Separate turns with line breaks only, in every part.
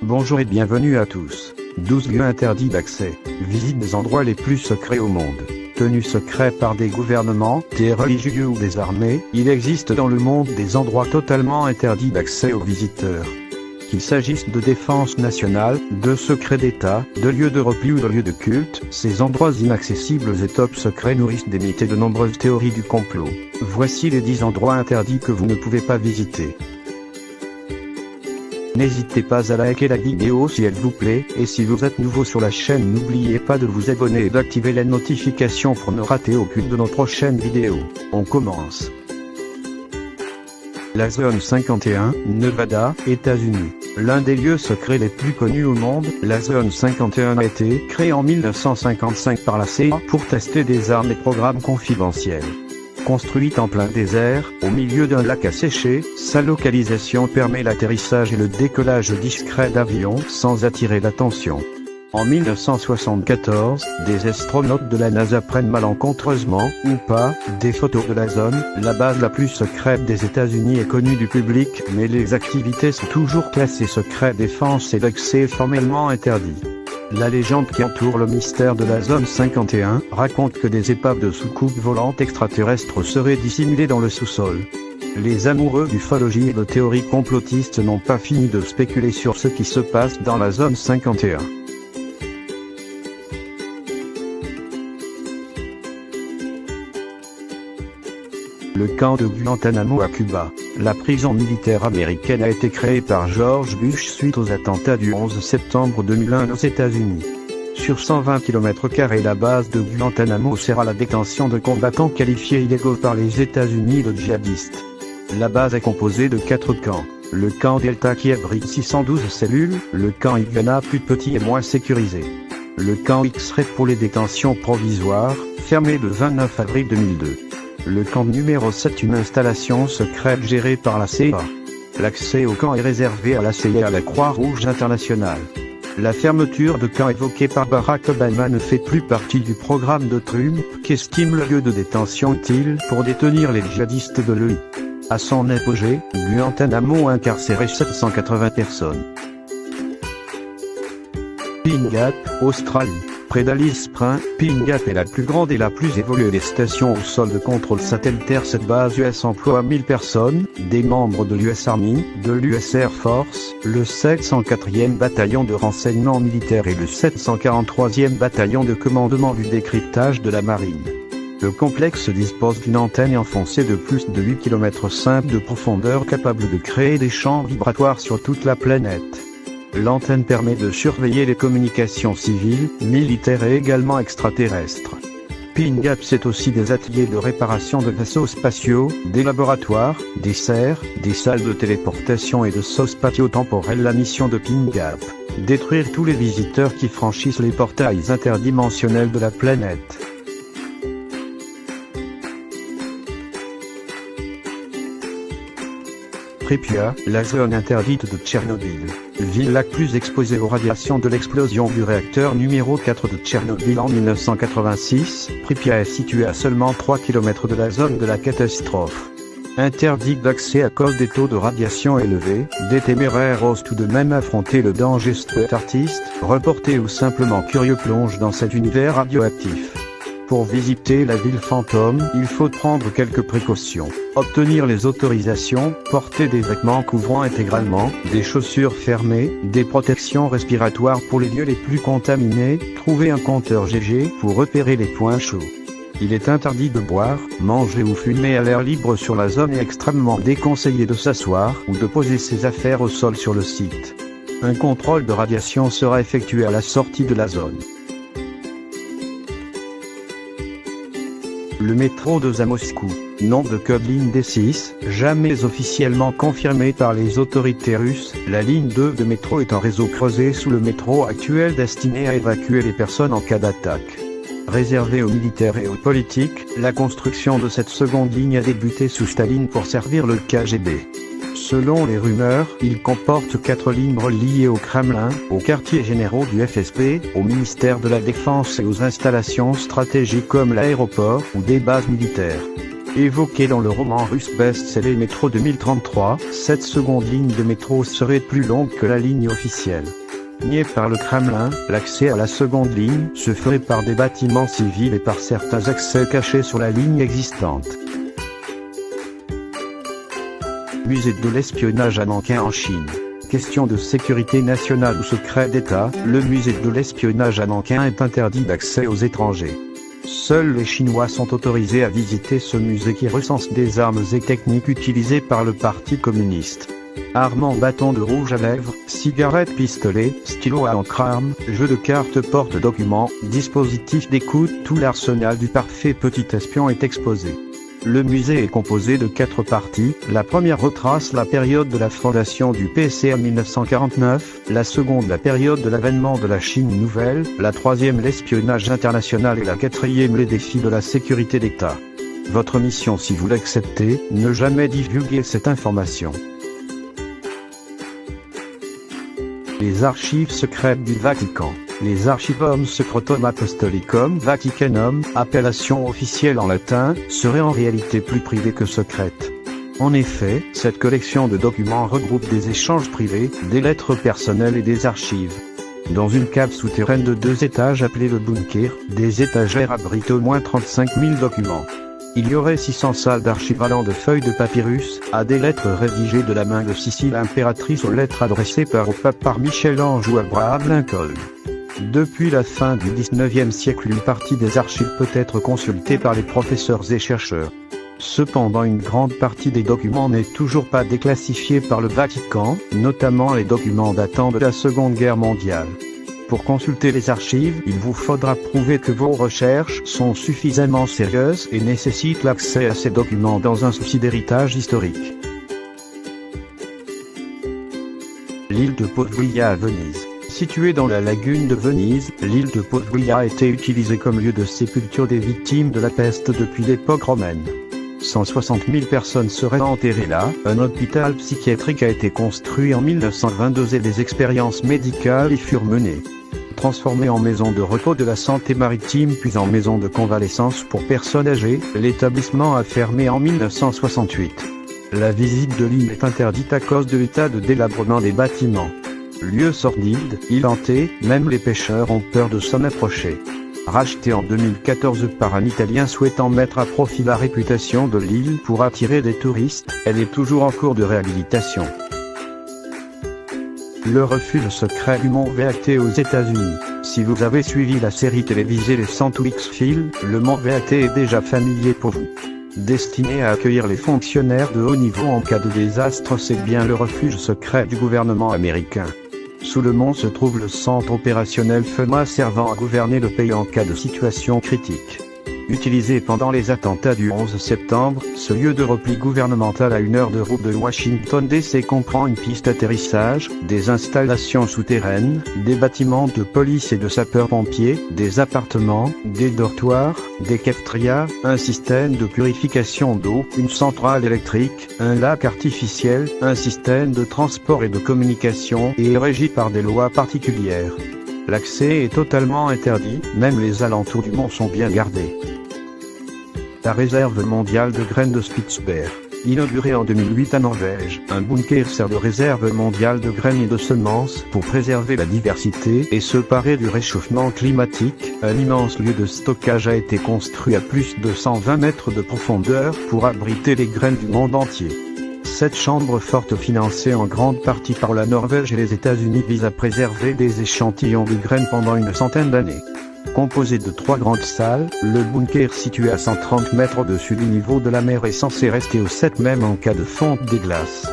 Bonjour et bienvenue à tous. 12 lieux interdits d'accès. Visite des endroits les plus secrets au monde. Tenus secrets par des gouvernements, des religieux ou des armées, il existe dans le monde des endroits totalement interdits d'accès aux visiteurs. Qu'il s'agisse de défense nationale, de secrets d'État, de lieux de repli ou de lieux de culte, ces endroits inaccessibles et top secrets nourrissent des mythes et de nombreuses théories du complot. Voici les 10 endroits interdits que vous ne pouvez pas visiter. N'hésitez pas à liker la vidéo si elle vous plaît, et si vous êtes nouveau sur la chaîne n'oubliez pas de vous abonner et d'activer la notification pour ne rater aucune de nos prochaines vidéos. On commence. La zone 51, Nevada, États-Unis. L'un des lieux secrets les plus connus au monde, la zone 51 a été créée en 1955 par la CIA pour tester des armes et programmes confidentiels. Construite en plein désert, au milieu d'un lac asséché, sa localisation permet l'atterrissage et le décollage discret d'avions sans attirer l'attention. En 1974, des astronautes de la NASA prennent malencontreusement, ou pas, des photos de la zone. La base la plus secrète des États-Unis est connue du public, mais les activités sont toujours classées secret défense et l'accès est formellement interdit. La légende qui entoure le mystère de la zone 51 raconte que des épaves de soucoupes volantes extraterrestres seraient dissimulées dans le sous-sol. Les amoureux d'ufologie et de théories complotistes n'ont pas fini de spéculer sur ce qui se passe dans la zone 51. Le camp de Guantanamo à Cuba. La prison militaire américaine a été créée par George Bush suite aux attentats du 11 septembre 2001 aux États-Unis. Sur 120 km², la base de Guantanamo sert à la détention de combattants qualifiés illégaux par les États-Unis de djihadistes. La base est composée de 4 camps. Le camp Delta qui abrite 612 cellules, le camp Iguana plus petit et moins sécurisé. Le camp X-Ray pour les détentions provisoires, fermé le 29 avril 2002. Le camp numéro 7, une installation secrète gérée par la CIA. L'accès au camp est réservé à la CIA et à la Croix-Rouge internationale. La fermeture de camp évoquée par Barack Obama ne fait plus partie du programme de Trump, qui estime le lieu de détention utile pour détenir les djihadistes de l'EI. À son apogée, Guantanamo a incarcéré 780 personnes. Pine Gap, Australie. Près d'Alice Springs, Pine Gap est la plus grande et la plus évoluée des stations au sol de contrôle satellitaire. Cette base US emploie 1000 personnes, des membres de l'US Army, de l'US Air Force, le 704e bataillon de renseignement militaire et le 743e bataillon de commandement du décryptage de la marine. Le complexe dispose d'une antenne enfoncée de plus de 8 km de profondeur capable de créer des champs vibratoires sur toute la planète. L'antenne permet de surveiller les communications civiles, militaires et également extraterrestres. Pine Gap c'est aussi des ateliers de réparation de vaisseaux spatiaux, des laboratoires, des serres, des salles de téléportation et de sauts spatio-temporels. La mission de Pine Gap: détruire tous les visiteurs qui franchissent les portails interdimensionnels de la planète. Pripyat, la zone interdite de Tchernobyl. Ville la plus exposée aux radiations de l'explosion du réacteur numéro 4 de Tchernobyl en 1986, Pripyat est située à seulement 3 km de la zone de la catastrophe. Interdite d'accès à cause des taux de radiation élevés, des téméraires osent tout de même affronter le danger. Street artistes, reportés ou simplement curieux plongent dans cet univers radioactif. Pour visiter la ville fantôme, il faut prendre quelques précautions. Obtenir les autorisations, porter des vêtements couvrant intégralement, des chaussures fermées, des protections respiratoires pour les lieux les plus contaminés, trouver un compteur GG pour repérer les points chauds. Il est interdit de boire, manger ou fumer à l'air libre sur la zone et extrêmement déconseillé de s'asseoir ou de poser ses affaires au sol sur le site. Un contrôle de radiation sera effectué à la sortie de la zone. Le métro de Moscou. Nom de code ligne D6, jamais officiellement confirmé par les autorités russes, la ligne 2 de métro est un réseau creusé sous le métro actuel destiné à évacuer les personnes en cas d'attaque. Réservée aux militaires et aux politiques, la construction de cette seconde ligne a débuté sous Staline pour servir le KGB. Selon les rumeurs, il comporte 4 lignes reliées au Kremlin, aux quartiers généraux du FSB, au ministère de la Défense et aux installations stratégiques comme l'aéroport ou des bases militaires. Évoquée dans le roman russe best-seller Métro 2033, cette seconde ligne de métro serait plus longue que la ligne officielle. Nié par le Kremlin, l'accès à la seconde ligne se ferait par des bâtiments civils et par certains accès cachés sur la ligne existante. Musée de l'espionnage à Nankin en Chine. Question de sécurité nationale ou secret d'État, le musée de l'espionnage à Nankin est interdit d'accès aux étrangers. Seuls les Chinois sont autorisés à visiter ce musée qui recense des armes et techniques utilisées par le Parti communiste. Armes en bâton de rouge à lèvres, cigarettes pistolets, stylos à encre armes, jeux de cartes porte-documents, dispositifs d'écoute, tout l'arsenal du parfait petit espion est exposé. Le musée est composé de 4 parties, la première retrace la période de la fondation du PCA en 1949, la seconde la période de l'avènement de la Chine nouvelle, la troisième l'espionnage international et la quatrième les défis de la sécurité d'État. Votre mission si vous l'acceptez, ne jamais divulguer cette information. Les archives secrètes du Vatican. Les Archivum Secretum Apostolicum Vaticanum, appellation officielle en latin, seraient en réalité plus privées que secrètes. En effet, cette collection de documents regroupe des échanges privés, des lettres personnelles et des archives. Dans une cave souterraine de 2 étages appelée le bunker, des étagères abritent au moins 35 000 documents. Il y aurait 600 salles d'archives allant de feuilles de papyrus, à des lettres rédigées de la main de Sicile impératrice aux lettres adressées au pape par Michel-Ange ou Abraham Lincoln. Depuis la fin du XIXe siècle, une partie des archives peut être consultée par les professeurs et chercheurs. Cependant, une grande partie des documents n'est toujours pas déclassifiée par le Vatican, notamment les documents datant de la Seconde Guerre mondiale. Pour consulter les archives, il vous faudra prouver que vos recherches sont suffisamment sérieuses et nécessitent l'accès à ces documents dans un souci d'héritage historique. L'île de Podgorica à Venise. Située dans la lagune de Venise, l'île de Podgorica a été utilisée comme lieu de sépulture des victimes de la peste depuis l'époque romaine. 160 000 personnes seraient enterrées là, un hôpital psychiatrique a été construit en 1922 et des expériences médicales y furent menées. Transformé en maison de repos de la santé maritime puis en maison de convalescence pour personnes âgées, l'établissement a fermé en 1968. La visite de l'île est interdite à cause de l'état de délabrement des bâtiments. Lieu sordide, île hantée, même les pêcheurs ont peur de s'en approcher. Rachetée en 2014 par un Italien souhaitant mettre à profit la réputation de l'île pour attirer des touristes, elle est toujours en cours de réhabilitation. Le refuge secret du Mont VAT aux États-Unis. Si vous avez suivi la série télévisée Les 100 X-Files, le Mont VAT est déjà familier pour vous. Destiné à accueillir les fonctionnaires de haut niveau en cas de désastre, c'est bien le refuge secret du gouvernement américain. Sous le mont se trouve le centre opérationnel FEMA servant à gouverner le pays en cas de situation critique. Utilisé pendant les attentats du 11 septembre, ce lieu de repli gouvernemental à 1 heure de route de Washington DC comprend une piste d'atterrissage, des installations souterraines, des bâtiments de police et de sapeurs-pompiers, des appartements, des dortoirs, des cafétérias, un système de purification d'eau, une centrale électrique, un lac artificiel, un système de transport et de communication et est régi par des lois particulières. L'accès est totalement interdit, même les alentours du mont sont bien gardés. La réserve mondiale de graines de Spitsberg. Inaugurée en 2008 à Norvège, un bunker sert de réserve mondiale de graines et de semences pour préserver la diversité et se parer du réchauffement climatique. Un immense lieu de stockage a été construit à plus de 120 mètres de profondeur pour abriter les graines du monde entier. Cette chambre forte financée en grande partie par la Norvège et les États-Unis vise à préserver des échantillons de graines pendant une centaine d'années. Composé de 3 grandes salles, le bunker situé à 130 mètres au-dessus du niveau de la mer est censé rester au sec même en cas de fonte des glaces.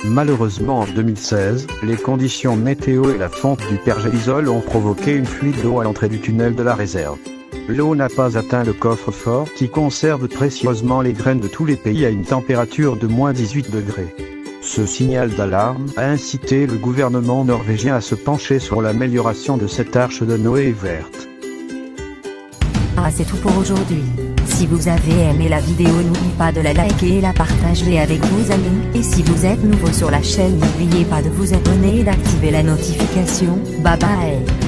Malheureusement en 2016, les conditions météo et la fonte du pergélisol ont provoqué une fuite d'eau à l'entrée du tunnel de la réserve. L'eau n'a pas atteint le coffre-fort qui conserve précieusement les graines de tous les pays à une température de moins 18 degrés. Ce signal d'alarme a incité le gouvernement norvégien à se pencher sur l'amélioration de cette arche de Noé verte.
Ah, c'est tout pour aujourd'hui. Si vous avez aimé la vidéo, n'oubliez pas de la liker et la partager avec vos amis. Et si vous êtes nouveau sur la chaîne, n'oubliez pas de vous abonner et d'activer la notification. Bye bye.